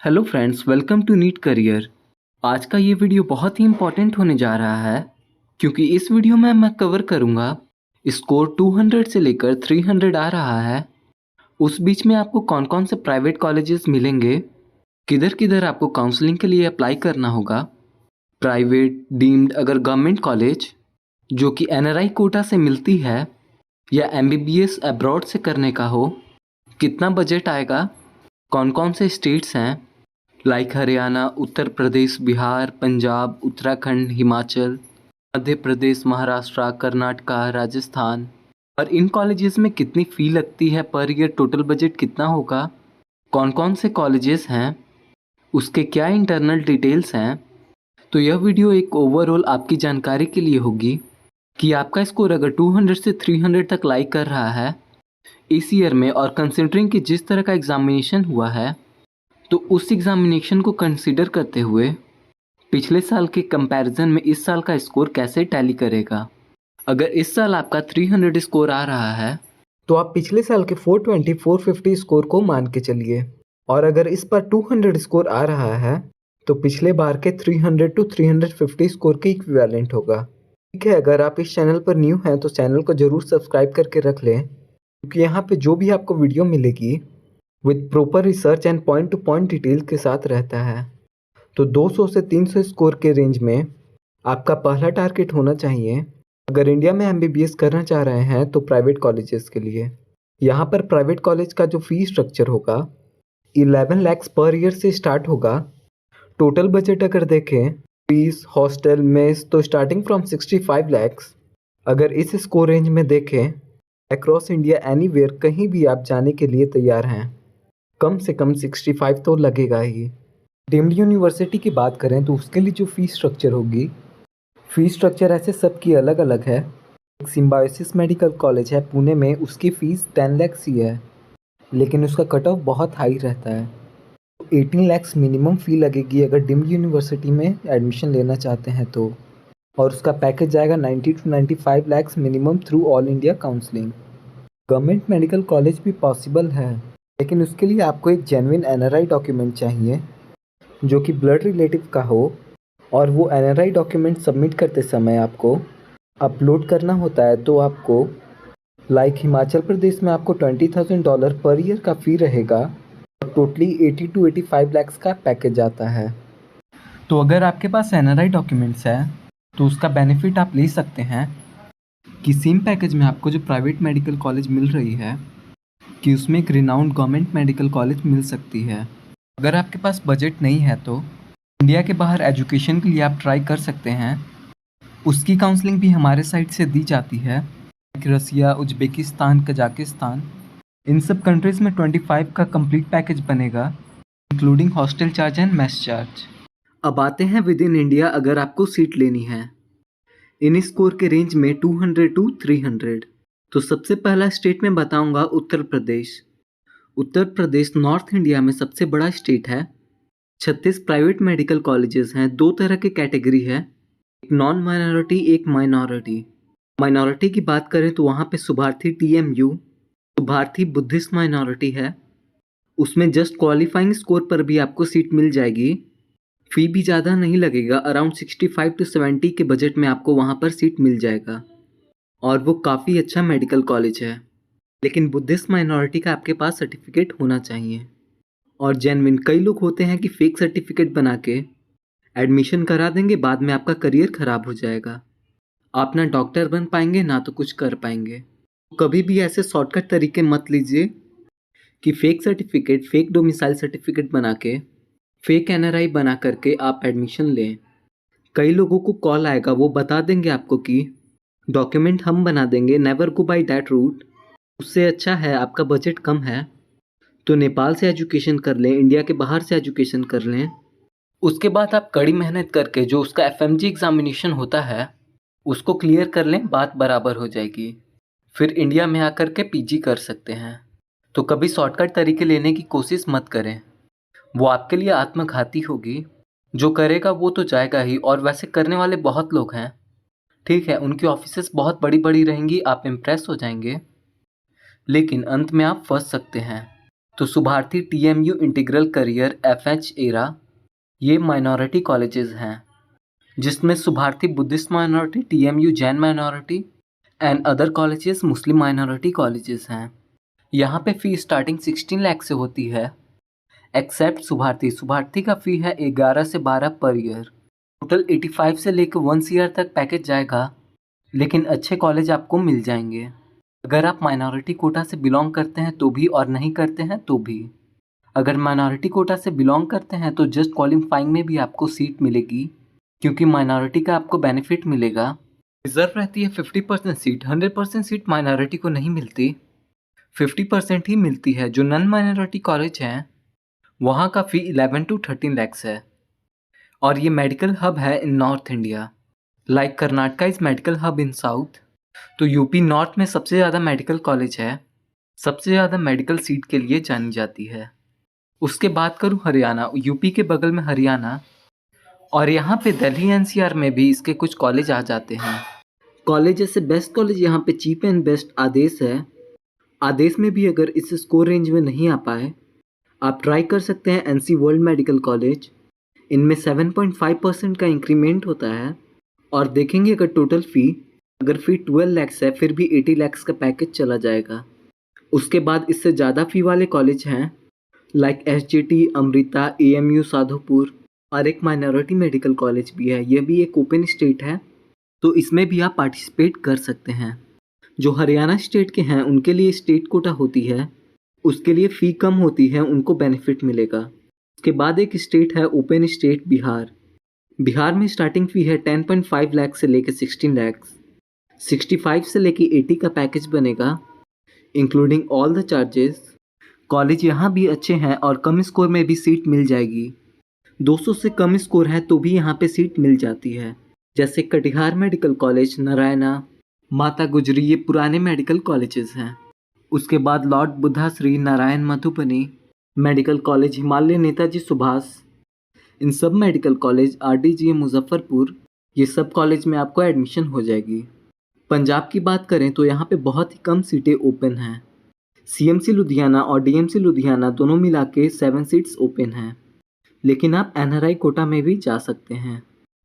Hello friends, welcome to NEET career. आज का ये वीडियो बहुत ही इम्पोर्टेंट होने जा रहा है क्योंकि इस वीडियो में मैं कवर करूँगा स्कोर 200 से लेकर 300 आ रहा है। उस बीच में आपको कौन कौन से प्राइवेट कॉलेजेस मिलेंगे, किधर किधर आपको काउंसलिंग के लिए अप्लाई करना होगा, प्राइवेट डीम्ड अगर गवर्नमेंट कॉलेज जो कि NRI कोटा से मिलती है या MBBS अब्रॉड से करने का हो, कितना बजट आएगा, कौन कौन से स्टेट्स हैं लाइक हरियाणा, उत्तर प्रदेश, बिहार, पंजाब, उत्तराखंड, हिमाचल, मध्य प्रदेश, महाराष्ट्र, कर्नाटका, राजस्थान, और इन कॉलेजेस में कितनी फ़ी लगती है पर ईयर, टोटल बजट कितना होगा, कौन कौन से कॉलेजेस हैं, उसके क्या इंटरनल डिटेल्स हैं। तो यह वीडियो एक ओवरऑल आपकी जानकारी के लिए होगी कि आपका स्कोर अगर 200 से 300 तक लाइक कर रहा है इस ईयर में, और कंसिडरिंग कि जिस तरह का एग्जामिनेशन हुआ है तो उस एग्जामिनेशन को कंसीडर करते हुए पिछले साल के कंपैरिजन में इस साल का स्कोर कैसे टैली करेगा। अगर इस साल आपका 300 स्कोर आ रहा है तो आप पिछले साल के 420 450 स्कोर को मान के चलिए, और अगर इस बार 200 स्कोर आ रहा है तो पिछले बार के 300 टू 350 स्कोर के इक्विवेलेंट होगा। ठीक है, अगर आप इस चैनल पर न्यू हैं तो चैनल को ज़रूर सब्सक्राइब करके रख लें, क्योंकि यहाँ पे जो भी आपको वीडियो मिलेगी with proper research and point two point detail के साथ रहता है। तो 200 से 300 स्कोर के रेंज में आपका पहला टारगेट होना चाहिए अगर इंडिया में MBBS करना चाह रहे हैं तो प्राइवेट कॉलेजेस के लिए। यहाँ पर प्राइवेट कॉलेज का जो फी स्ट्रक्चर होगा 11 लाख पर ईयर से स्टार्ट होगा। टोटल बजट अगर देखें फीस, हॉस्टल, मेस तो स्टार्टिंग फ्रॉम 65 लैक्स। अगर इस स्कोर रेंज में देखें अक्रॉस इंडिया एनीवेयर कहीं भी आप जाने के लिए तैयार हैं, कम से कम 65 तो लगेगा ही। डीम्ड यूनिवर्सिटी की बात करें तो उसके लिए जो फीस स्ट्रक्चर होगी, फीस स्ट्रक्चर ऐसे सबकी अलग अलग है। एक सिम्बायोसिस मेडिकल कॉलेज है पुणे में, उसकी फ़ीस 10 लैक्स ही है, लेकिन उसका कट ऑफ बहुत हाई रहता है। तो 18 लैक्स मिनिमम फ़ी लगेगी अगर डीम्ड यूनिवर्सिटी में एडमिशन लेना चाहते हैं तो, और उसका पैकेज जाएगा 90 to 95 lakhs minimum through all India counselling. Government medical college भी पॉसिबल है, लेकिन उसके लिए आपको एक जेन्युइन NRI डॉक्यूमेंट चाहिए जो कि ब्लड रिलेटिव का हो, और वो NRI डॉक्यूमेंट सबमिट करते समय आपको अपलोड करना होता है। तो आपको लाइक हिमाचल प्रदेश में आपको $20,000 पर ईयर का फ़ी रहेगा, और टोटली 80 टू 85 लैक्स का पैकेज आता है। तो अगर आपके पास NRI डॉक्यूमेंट्स है तो उसका बेनिफिट आप ले सकते हैं कि सेम पैकेज में आपको जो प्राइवेट मेडिकल कॉलेज मिल रही है कि उसमें एक रिनाउंड गवर्नमेंट मेडिकल कॉलेज मिल सकती है। अगर आपके पास बजट नहीं है तो इंडिया के बाहर एजुकेशन के लिए आप ट्राई कर सकते हैं। उसकी काउंसलिंग भी हमारे साइड से दी जाती है। रसिया, उज्बेकिस्तान, कजाकिस्तान, इन सब कंट्रीज़ में 25 का कंप्लीट पैकेज बनेगा, including hostel charge and mess charge. अब आते हैं विद इन इंडिया अगर आपको सीट लेनी है इन स्कोर के रेंज में 200 टू 300। तो सबसे पहला स्टेट में बताऊंगा उत्तर प्रदेश। उत्तर प्रदेश नॉर्थ इंडिया में सबसे बड़ा स्टेट है। 36 प्राइवेट मेडिकल कॉलेजेस हैं। दो तरह के कैटेगरी है, एक नॉन माइनॉरिटी, एक माइनॉरिटी। माइनॉरिटी की बात करें तो वहाँ पे सुभारथी TMU, सुभारथी बुद्धिस्ट माइनॉरिटी है। उसमें जस्ट क्वालिफाइंग स्कोर पर भी आपको सीट मिल जाएगी। फ़ी भी ज़्यादा नहीं लगेगा, अराउंड 65 टू 70 के बजट में आपको वहाँ पर सीट मिल जाएगा, और वो काफ़ी अच्छा मेडिकल कॉलेज है। लेकिन बुद्धिस्ट माइनॉरिटी का आपके पास सर्टिफिकेट होना चाहिए, और जेन्युइन कई लोग होते हैं कि फेक सर्टिफिकेट बना के एडमिशन करा देंगे, बाद में आपका करियर ख़राब हो जाएगा। आप ना डॉक्टर बन पाएंगे ना तो कुछ कर पाएंगे। कभी भी ऐसे शॉर्टकट तरीके मत लीजिए कि fake certificate, fake domicile certificate बना के, फेक NRI बना करके आप एडमिशन लें। कई लोगों को कॉल आएगा, वो बता देंगे आपको कि डॉक्यूमेंट हम बना देंगे, never go by that route. उससे अच्छा है, आपका बजट कम है तो नेपाल से एजुकेशन कर लें, इंडिया के बाहर से एजुकेशन कर लें। उसके बाद आप कड़ी मेहनत करके जो उसका FMG एग्जामिनेशन होता है उसको क्लियर कर लें, बात बराबर हो जाएगी। फिर इंडिया में आकर के PG कर सकते हैं। तो कभी शॉर्टकट तरीके लेने की कोशिश मत करें, वो आपके लिए आत्मघाती होगी। जो करेगा वो तो जाएगा ही, और वैसे करने वाले बहुत लोग हैं। ठीक है, उनकी ऑफिसेस बहुत बड़ी बड़ी रहेंगी, आप इम्प्रेस हो जाएंगे, लेकिन अंत में आप फंस सकते हैं। तो Subharti TMU integral career FH era, ये माइनॉरिटी कॉलेजेस हैं जिसमें Subharti Buddhist minority, TMU Jain minority and other colleges Muslim minority colleges हैं। यहाँ पे फ़ी स्टार्टिंग 16 लाख से होती है एक्सेप्ट सुभारती का फ़ी है 11 से 12 पर ईयर। टोटल 85 से लेकर 1 CR तक पैकेज जाएगा, लेकिन अच्छे कॉलेज आपको मिल जाएंगे अगर आप माइनॉरिटी कोटा से बिलोंग करते हैं तो भी, और नहीं करते हैं तो भी। अगर माइनॉरिटी कोटा से बिलोंग करते हैं तो जस्ट क्वालिफाइंग में भी आपको सीट मिलेगी, क्योंकि माइनॉरिटी का आपको बेनिफिट मिलेगा। रिजर्व रहती है 50% सीट, 100% सीट माइनॉरिटी को नहीं मिलती, 50% ही मिलती है। जो नॉन माइनॉरिटी कॉलेज हैं वहाँ का फ़ी 11 to 13 लैक्स है, और ये मेडिकल हब है in north India. Like Karnataka is medical hub in south, तो यूपी नॉर्थ में सबसे ज़्यादा मेडिकल कॉलेज है, सबसे ज़्यादा मेडिकल सीट के लिए जानी जाती है। उसके बाद करूँ हरियाणा, यूपी के बगल में हरियाणा, और यहाँ पे दिल्ली NCR में भी इसके कुछ कॉलेज आ जाते हैं। कॉलेज जैसे बेस्ट कॉलेज यहाँ पे चीप एंड बेस्ट आदेश है। आदेश में भी अगर इस स्कोर रेंज में नहीं आ पाए, आप ट्राई कर सकते हैं NC वर्ल्ड मेडिकल कॉलेज। इनमें 7.5% का इंक्रीमेंट होता है, और देखेंगे अगर टोटल फ़ी, अगर फ़ी 12 लैक्स है फिर भी 80 लैक्स का पैकेज चला जाएगा। उसके बाद इससे ज़्यादा फ़ी वाले कॉलेज हैं like SGT, Amrita, AMU Sadhupur, और एक माइनॉरिटी मेडिकल कॉलेज भी है। यह भी एक ओपन स्टेट है, तो इसमें भी आप पार्टिसिपेट कर सकते हैं। जो हरियाणा स्टेट के हैं उनके लिए स्टेट कोटा होती है, उसके लिए फ़ी कम होती है, उनको बेनिफिट मिलेगा। उसके बाद एक स्टेट है ओपन स्टेट बिहार। बिहार में स्टार्टिंग फ़ी है 10.5 लाख से लेकर 16 लैक्स, 65 से लेकर 80 का पैकेज बनेगा including all the charges. College यहाँ भी अच्छे हैं और कम स्कोर में भी सीट मिल जाएगी। 200 से कम स्कोर है तो भी यहाँ पे सीट मिल जाती है, जैसे कटिहार मेडिकल कॉलेज, नारायणा, माता गुजरी, ये पुराने मेडिकल कॉलेजेस हैं। उसके बाद lord Buddha Shri Narayan Madhubani medical college, Himalaya Netaji Subhash, इन सब मेडिकल कॉलेज, RDGM मुजफ्फरपुर, ये सब कॉलेज में आपको एडमिशन हो जाएगी। पंजाब की बात करें तो यहाँ पे बहुत ही कम सीटें ओपन हैं। CMC लुधियाना और DMC लुधियाना दोनों मिला के 7 सीट्स ओपन हैं, लेकिन आप NRI कोटा में भी जा सकते हैं।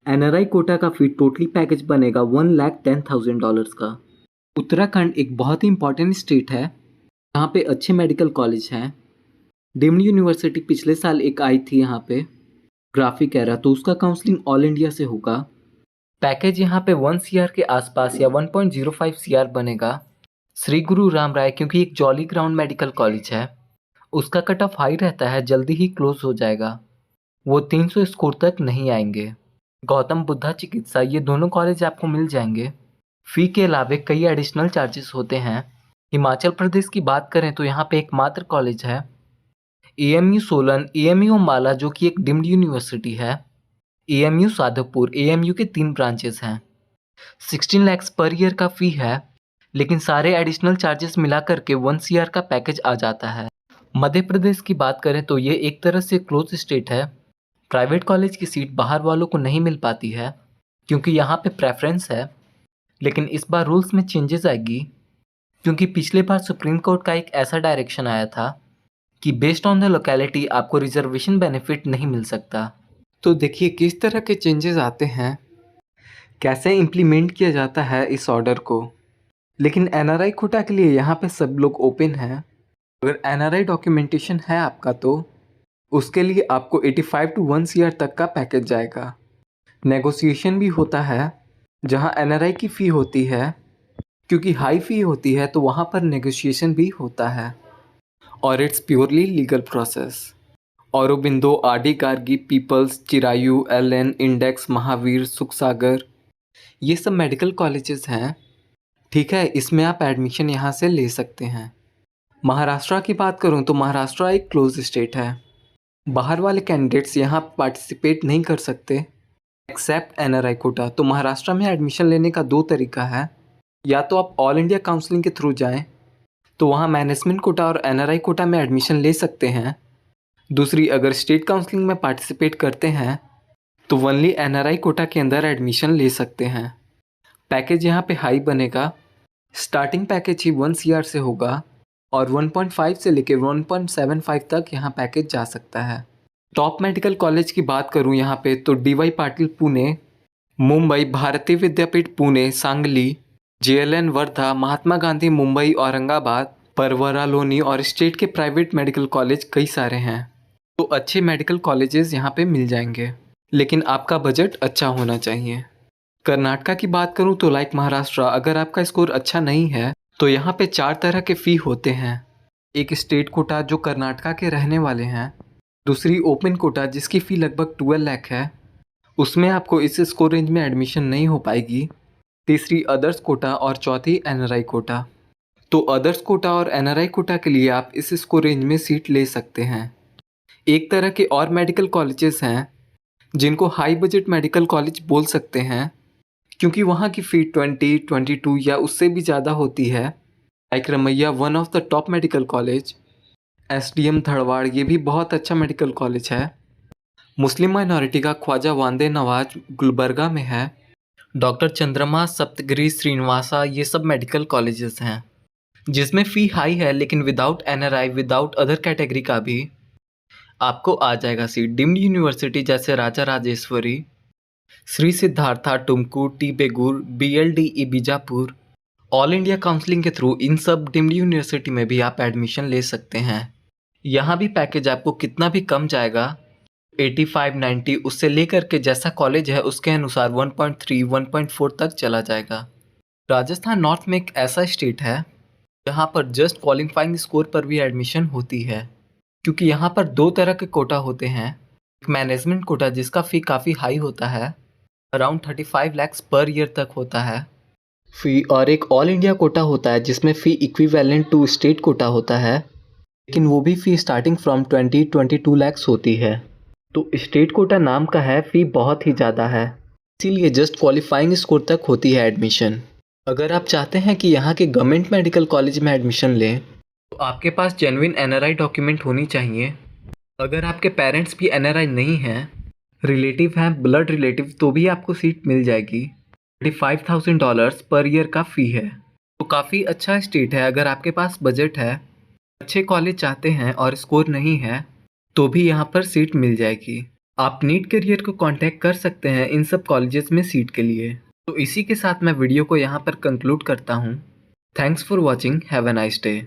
NRI कोटा का फी टोटली पैकेज बनेगा $1,10,000 का। उत्तराखंड एक बहुत ही इंपॉर्टेंट स्टेट है, यहाँ पे अच्छे मेडिकल कॉलेज हैं। डीम्ड यूनिवर्सिटी पिछले साल एक आई थी यहाँ पे, ग्राफिक एरा, तो उसका काउंसलिंग ऑल इंडिया से होगा। पैकेज यहाँ पे 1 CR के आसपास या 1.05 CR बनेगा। श्री गुरु राम राय, क्योंकि एक जॉली ग्राउंड मेडिकल कॉलेज है, उसका कट ऑफ हाई रहता है, जल्दी ही क्लोज हो जाएगा, वो 300 स्कोर तक नहीं आएंगे। गौतम बुद्धा चिकित्सा, ये दोनों कॉलेज आपको मिल जाएंगे। फ़ी के अलावे कई एडिशनल चार्जेस होते हैं। हिमाचल प्रदेश की बात करें तो यहाँ पे एकमात्र कॉलेज है AMU सोलन, AMU अम्बाला जो कि एक डीम्ड यूनिवर्सिटी है, AMU साधुपुर, AMU के 3 ब्रांचेस हैं। 16 लैक्स पर ईयर का फ़ी है, लेकिन सारे एडिशनल चार्जेस मिला करके 1 CR का पैकेज आ जाता है। मध्य प्रदेश की बात करें तो ये एक तरह से क्लोज स्टेट है। प्राइवेट कॉलेज की सीट बाहर वालों को नहीं मिल पाती है, क्योंकि यहाँ पे प्रेफरेंस है, लेकिन इस बार रूल्स में चेंजेस आएगी, क्योंकि पिछले बार सुप्रीम कोर्ट का एक ऐसा डायरेक्शन आया था कि बेस्ड ऑन द लोकेलिटी आपको रिजर्वेशन बेनिफिट नहीं मिल सकता। तो देखिए किस तरह के चेंजेस आते हैं, कैसे इम्प्लीमेंट किया जाता है इस ऑर्डर को। लेकिन NRI कोटा के लिए यहाँ पे सब लोग ओपन हैं। अगर NRI डॉक्यूमेंटेशन है आपका तो उसके लिए आपको 85 to 1 CR तक का पैकेज जाएगा। नेगोशिएशन भी होता है, जहाँ NRI की फ़ी होती है, क्योंकि हाई फ़ी होती है तो वहाँ पर नेगोशिएशन भी होता है, और it's purely legal process. Aurobindo, RD Gargi, People's, Chirayu, LN, Index, Mahavir, Sukhsagar, ये सब मेडिकल कॉलेजेस हैं। ठीक है, इसमें आप एडमिशन यहाँ से ले सकते हैं। महाराष्ट्र की बात करूँ तो महाराष्ट्र एक क्लोज स्टेट है, बाहर वाले कैंडिडेट्स यहाँ पार्टिसिपेट नहीं कर सकते एक्सेप्ट NRI कोटा। तो महाराष्ट्र में एडमिशन लेने का 2 तरीका है, या तो आप ऑल इंडिया काउंसलिंग के थ्रू जाएं, तो वहाँ मैनेजमेंट कोटा और NRI कोटा में एडमिशन ले सकते हैं। दूसरी, अगर स्टेट काउंसलिंग में पार्टिसिपेट करते हैं तो ओनली NRI कोटा के अंदर एडमिशन ले सकते हैं। पैकेज यहाँ पे हाई बनेगा, स्टार्टिंग पैकेज ही 1 CR से होगा, और 1.5 से लेकर 1.75 तक यहाँ पैकेज जा सकता है। टॉप मेडिकल कॉलेज की बात करूँ यहाँ पे तो DY पाटिल पुणे, मुंबई भारतीय विद्यापीठ पुणे, सांगली, JLN वर्धा, महात्मा गांधी मुंबई औरंगाबाद, परवरा लोनी और स्टेट के प्राइवेट मेडिकल कॉलेज कई सारे हैं। तो अच्छे मेडिकल कॉलेजेस यहाँ पे मिल जाएंगे, लेकिन आपका बजट अच्छा होना चाहिए। कर्नाटका की बात करूँ तो लाइक महाराष्ट्र, अगर आपका स्कोर अच्छा नहीं है तो यहाँ पे 4 तरह के फ़ी होते हैं। एक स्टेट कोटा जो कर्नाटका के रहने वाले हैं, दूसरी ओपन कोटा जिसकी फ़ी लगभग 12 लाख है, उसमें आपको इस स्कोर रेंज में एडमिशन नहीं हो पाएगी। तीसरी अदर्स कोटा और चौथी NRI कोटा। तो अदर्स कोटा और NRI कोटा के लिए आप इस स्कोर रेंज में सीट ले सकते हैं। एक तरह के और मेडिकल कॉलेजेस हैं जिनको हाई बजट मेडिकल कॉलेज बोल सकते हैं, क्योंकि वहाँ की फ़ी 20, 22 या उससे भी ज़्यादा होती है। Like Ramaiah one of the top medical college, SDM धड़वाड़ ये भी बहुत अच्छा मेडिकल कॉलेज है। मुस्लिम माइनॉरिटी का ख्वाजा वांदे नवाज गुलबर्गा में है। डॉक्टर चंद्रमा, सप्तगिरी, श्रीनिवासा ये सब मेडिकल कॉलेजेस हैं जिसमें फ़ी हाई है, लेकिन without NRI, without other category का भी आपको आ जाएगा सीट। डीम्ड यूनिवर्सिटी जैसे Raja Rajeshwari, Shri Siddhartha Tumkur, T Begur, BLDE Bijapur, all India counselling के थ्रू इन सब डीम्ड यूनिवर्सिटी में भी आप एडमिशन ले सकते हैं। यहाँ भी पैकेज आपको कितना भी कम जाएगा, 85, 90, उससे लेकर के जैसा कॉलेज है उसके अनुसार 1.3, 1.4 तक चला जाएगा। राजस्थान नॉर्थ में एक ऐसा स्टेट है जहाँ पर जस्ट क्वालिफाइंग स्कोर पर भी एडमिशन होती है, क्योंकि यहाँ पर 2 तरह के कोटा होते हैं। एक मैनेजमेंट कोटा जिसका फ़ी काफ़ी हाई होता है, अराउंड 35 लाख पर ईयर तक होता है फ़ी, और एक ऑल इंडिया कोटा होता है जिसमें फ़ी इक्विवेलेंट टू स्टेट कोटा होता है, लेकिन वो भी फ़ी स्टार्टिंग फ्रॉम 22 लाख होती है। तो स्टेट कोटा नाम का है, फ़ी बहुत ही ज़्यादा है, इसीलिए जस्ट क्वालिफाइंग स्कोर तक होती है एडमिशन। अगर आप चाहते हैं कि यहाँ के गवर्नमेंट मेडिकल कॉलेज में एडमिशन लें तो आपके पास जेन्युइन NRI डॉक्यूमेंट होनी चाहिए। अगर आपके पेरेंट्स भी NRI नहीं हैं, रिलेटिव हैं, ब्लड रिलेटिव, तो भी आपको सीट मिल जाएगी। $35,000 पर ईयर का फ़ी है, तो काफ़ी अच्छा स्टेट है। अगर आपके पास बजट है, अच्छे कॉलेज चाहते हैं और स्कोर नहीं है, तो भी यहाँ पर सीट मिल जाएगी। आप नीट करियर को कांटेक्ट कर सकते हैं इन सब कॉलेजेस में सीट के लिए। तो इसी के साथ मैं वीडियो को यहाँ पर कंक्लूड करता हूँ। Thanks for watching, have a nice day.